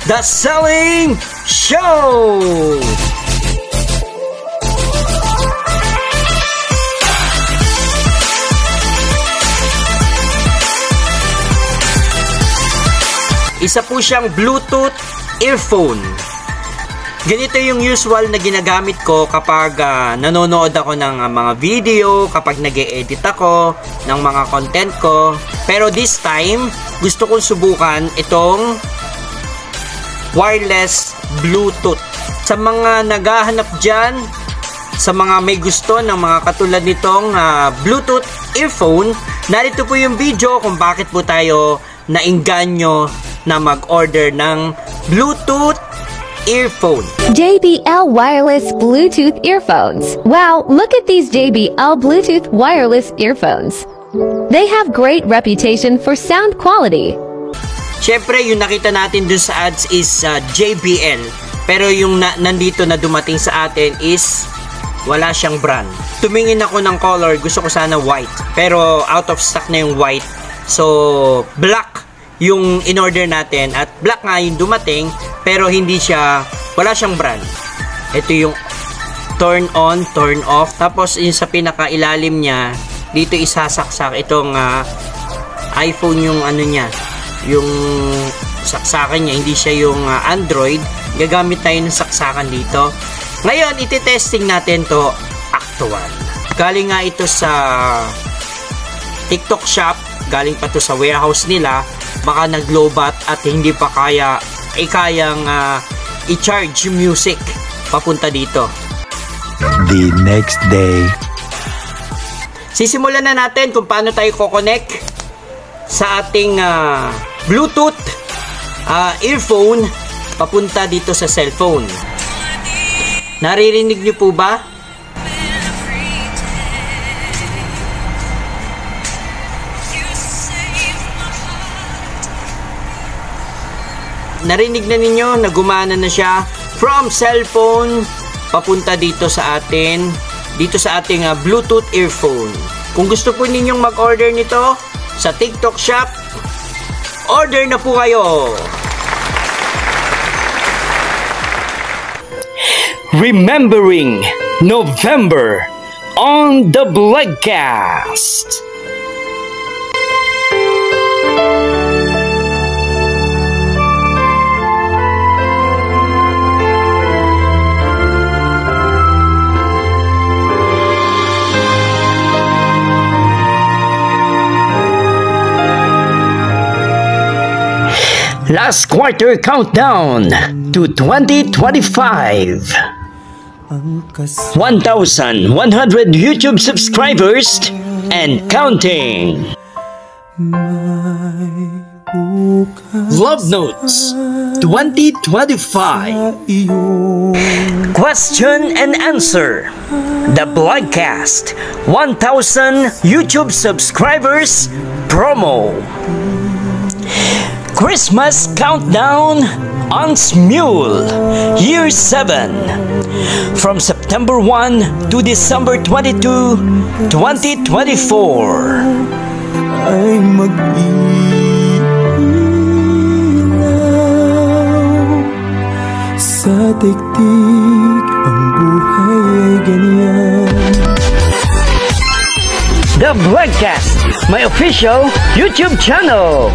The Selling Show! Isa po siyang Bluetooth earphone. Ganito yung usual na ginagamit ko kapag nanonood ako ng mga video, kapag nag-e-edit ako ng mga content ko. Pero this time, gusto kong subukan itong wireless Bluetooth. Sa mga naghahanap dyan, sa mga may gusto ng mga katulad nitong Bluetooth earphone, narito po yung video kung bakit po tayo nainganyo na mag-order ng Bluetooth earphone. JBL wireless Bluetooth earphones. Wow, look at these JBL Bluetooth wireless earphones. They have great reputation for sound quality. Siyempre, yung nakita natin dun sa ads is JBL. Pero yung nandito na dumating sa atin is wala siyang brand. Tumingin ako ng color, gusto ko sana white. Pero out of stock na yung white. So, black yung in-order natin at black nga yung dumating pero wala siyang brand. Ito yung turn on, turn off. Tapos yung sa pinakailalim niya, dito isasaksak itong iPhone yung ano niya, yung saksakan niya, hindi siya yung Android. Gagamit tayo ng saksakan dito. Ngayon, iti-testing natin to actual. Galing nga ito sa TikTok shop, galing pa to sa warehouse nila. Baka nag-lowbat at hindi pa kayang i-charge yung music papunta dito. The next day. Sisimulan na natin kung paano tayo ko-connect sa ating Bluetooth earphone papunta dito sa cellphone. Naririnig niyo po ba? Narinig na ninyo na gumana na siya from cellphone papunta dito sa ating Bluetooth earphone. Kung gusto po ninyong mag-order nito sa TikTok shop, order na po kayo. Remembering November on the Blogcast. Last quarter countdown to 2025. 1,100 YouTube subscribers and counting. Love Notes 2025. Question and answer. The Blogcast 1,000 YouTube subscribers promo. Christmas Countdown on Smule, Year 7, from September 1 to December 22, 2024. Ay mag-ilaw sa tiktik, ang buhay ay ganyan. The Blogcast, my official YouTube channel.